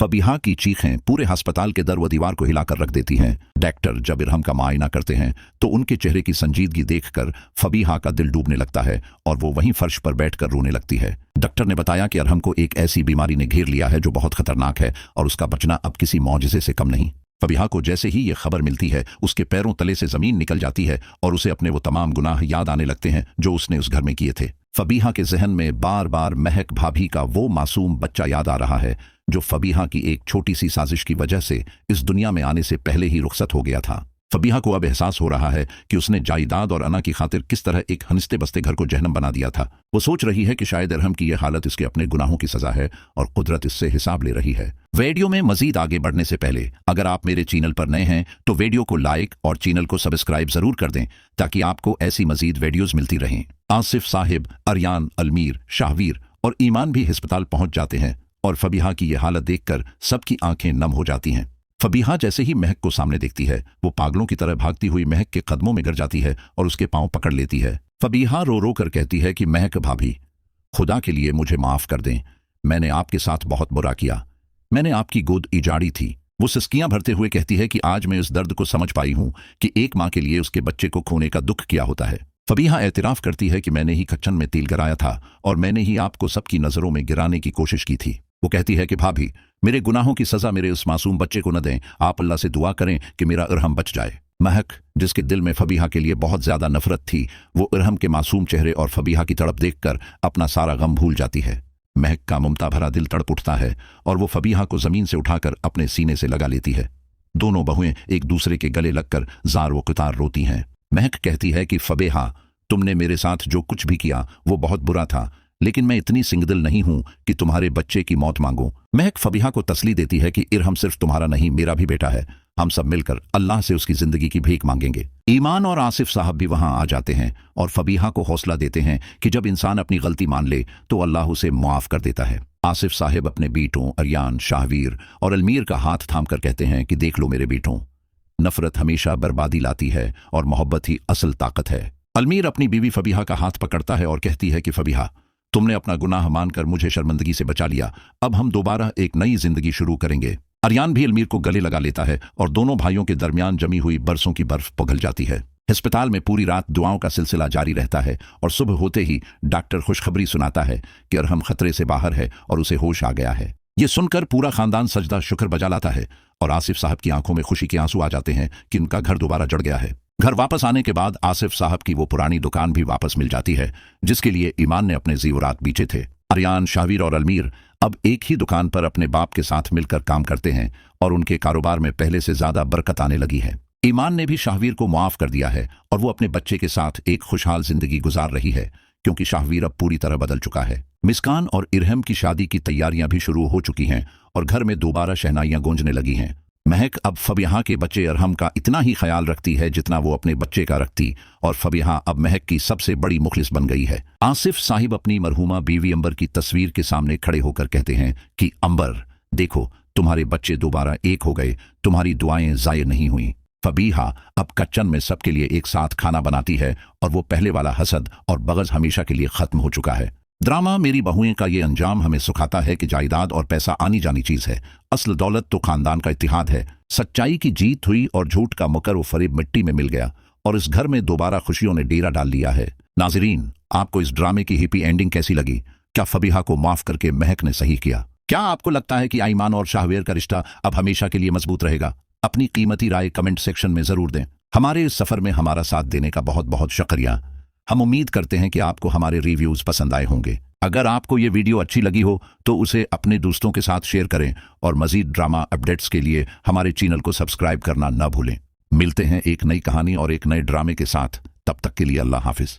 फबीहा की चीखें पूरे अस्पताल के दर व दीवार को हिलाकर रख देती हैं। डॉक्टर जब इरहम का मुआयना करते हैं तो उनके चेहरे की संजीदगी देखकर फबीहा का दिल डूबने लगता है और वो वहीं फर्श पर बैठकर रोने लगती है। डॉक्टर ने बताया कि इरहम को एक ऐसी बीमारी ने घेर लिया है जो बहुत खतरनाक है और उसका बचना अब किसी मौजिज़े से कम नहीं। फबीहा को जैसे ही ये खबर मिलती है उसके पैरों तले से जमीन निकल जाती है और उसे अपने वो तमाम गुनाह याद आने लगते हैं जो उसने उस घर में किए थे। फबीहा के जहन में बार बार महक भाभी का वो मासूम बच्चा याद आ रहा है जो फबीहा की एक छोटी सी साजिश की वजह से इस दुनिया में आने से पहले ही रुखसत हो गया था। फबीहा को अब एहसास हो रहा है कि उसने जायदाद और अना की खातिर किस तरह एक हंसते बसते घर को जहन्नम बना दिया था। वो सोच रही है कि शायद इरहम की यह हालत इसके अपने गुनाहों की सजा है और कुदरत इससे हिसाब ले रही है। वीडियो में मजीद आगे बढ़ने से पहले अगर आप मेरे चैनल पर नए हैं तो वीडियो को लाइक और चैनल को सब्सक्राइब जरूर कर दें ताकि आपको ऐसी मजीद वीडियोज मिलती रहें। आसिफ साहिब, अरियान, अलमीर, शाहवीर और ईमान भी अस्पताल पहुंच जाते हैं और फबीहा की यह हालत देखकर सबकी आंखें नम हो जाती हैं। फबीहा जैसे ही महक को सामने देखती है वो पागलों की तरह भागती हुई महक के कदमों में गिर जाती है और उसके पांव पकड़ लेती है। फबीहा रो रो कर कहती है कि महक भाभी, खुदा के लिए मुझे माफ कर दें, मैंने आपके साथ बहुत बुरा किया, मैंने आपकी गोद इजाड़ी थी। वो सिसकियां भरते हुए कहती है कि आज मैं इस दर्द को समझ पाई हूं कि एक मां के लिए उसके बच्चे को खोने का दुख क्या होता है। फबीहा एतराफ करती है कि मैंने ही कच्चन में तेल गिराया था और मैंने ही आपको सबकी नजरों में गिराने की कोशिश की थी। वो कहती है कि भाभी, मेरे गुनाहों की सजा मेरे उस मासूम बच्चे को न दें, आप अल्लाह से दुआ करें कि मेरा इरहम बच जाए। महक, जिसके दिल में फबीहा के लिए बहुत ज्यादा नफरत थी, वो इरहम के मासूम चेहरे और फबीहा की तड़प देखकर अपना सारा गम भूल जाती है। महक का ममता भरा दिल तड़प उठता है और वो फबीहा को जमीन से उठाकर अपने सीने से लगा लेती है। दोनों बहुएं एक दूसरे के गले लगकर जार व कुतार रोती हैं। महक कहती है कि फबीहा, तुमने मेरे साथ जो कुछ भी किया वो बहुत बुरा था, लेकिन मैं इतनी सिंगदिल नहीं हूं कि तुम्हारे बच्चे की मौत मांगूं। महक फबीहा को तसली देती है कि इरहम सिर्फ तुम्हारा नहीं, मेरा भी बेटा है, हम सब मिलकर अल्लाह से उसकी जिंदगी की भीख मांगेंगे। ईमान और आसिफ साहब भी वहां आ जाते हैं और फबीहा को हौसला देते हैं कि जब इंसान अपनी गलती मान ले तो अल्लाह उसे मुआफ कर देता है। आसिफ साहब अपने बेटों अरियान, शाहवीर और अलमीर का हाथ थामकर कहते हैं कि देख लो मेरे बेटों, नफरत हमेशा बर्बादी लाती है और मोहब्बत ही असल ताकत है। अलमीर अपनी बीवी फबीहा का हाथ पकड़ता है और कहती है कि फबीहा, तुमने अपना गुनाह मानकर मुझे शर्मिंदगी से बचा लिया, अब हम दोबारा एक नई जिंदगी शुरू करेंगे। अरियान भी अलमीर को गले लगा लेता है और दोनों भाइयों के दरमियान जमी हुई बरसों की बर्फ पिघल जाती है। अस्पताल में पूरी रात दुआओं का सिलसिला जारी रहता है और सुबह होते ही डॉक्टर खुशखबरी सुनाता है कि इरहम खतरे से बाहर है और उसे होश आ गया है। ये सुनकर पूरा खानदान सजदा शुक्र बजा लाता है और आसिफ साहब की आंखों में खुशी के आंसू आ जाते हैं कि उनका घर दोबारा जड़ गया है। घर वापस आने के बाद आसिफ साहब की वो पुरानी दुकान भी वापस मिल जाती है जिसके लिए ईमान ने अपने जीवरात बीचे थे। अरियान, शाहवीर और अलमीर अब एक ही दुकान पर अपने बाप के साथ मिलकर काम करते हैं और उनके कारोबार में पहले से ज्यादा बरकत आने लगी है। ईमान ने भी शाहवीर को मुआफ कर दिया है और वो अपने बच्चे के साथ एक खुशहाल जिंदगी गुजार रही है क्योंकि शाहवीर अब पूरी तरह बदल चुका है। मिस्कान और इरहम की शादी की तैयारियां भी शुरू हो चुकी हैं और घर में दोबारा शहनाइयां गूंजने लगी हैं। महक अब फबीहा के बच्चे इरहम का इतना ही ख्याल रखती है जितना वो अपने बच्चे का रखती और फबीहा अब महक की सबसे बड़ी मुखलिस बन गई है। आसिफ साहिब अपनी मरहूमा बीवी अंबर की तस्वीर के सामने खड़े होकर कहते हैं कि अंबर, देखो तुम्हारे बच्चे दोबारा एक हो गए, तुम्हारी दुआएं जाया नहीं हुई। फबीहा अब कच्चन में सबके लिए एक साथ खाना बनाती है और वो पहले वाला हसद और बगज हमेशा के लिए खत्म हो चुका है। ड्रामा मेरी बहुएं का ये अंजाम हमें सुखाता है कि जायदाद और पैसा आनी जानी चीज है, असल दौलत तो खानदान का इत्तिहाद है। सच्चाई की जीत हुई और झूठ का मकर व फरेब मिट्टी में मिल गया और इस घर में दोबारा खुशियों ने डेरा डाल लिया है। नाजरीन, आपको इस ड्रामे की हिप्पी एंडिंग कैसी लगी? क्या फबीहा को माफ करके महक ने सही किया? क्या आपको लगता है कि ईमान और शाहवीर का रिश्ता अब हमेशा के लिए मजबूत रहेगा? अपनी कीमती राय कमेंट सेक्शन में जरूर दें। हमारे इस सफर में हमारा साथ देने का बहुत बहुत शुक्रिया। हम उम्मीद करते हैं कि आपको हमारे रिव्यूज पसंद आए होंगे। अगर आपको ये वीडियो अच्छी लगी हो तो उसे अपने दोस्तों के साथ शेयर करें और मजीद ड्रामा अपडेट्स के लिए हमारे चैनल को सब्सक्राइब करना न भूलें। मिलते हैं एक नई कहानी और एक नए ड्रामे के साथ, तब तक के लिए अल्लाह हाफिज।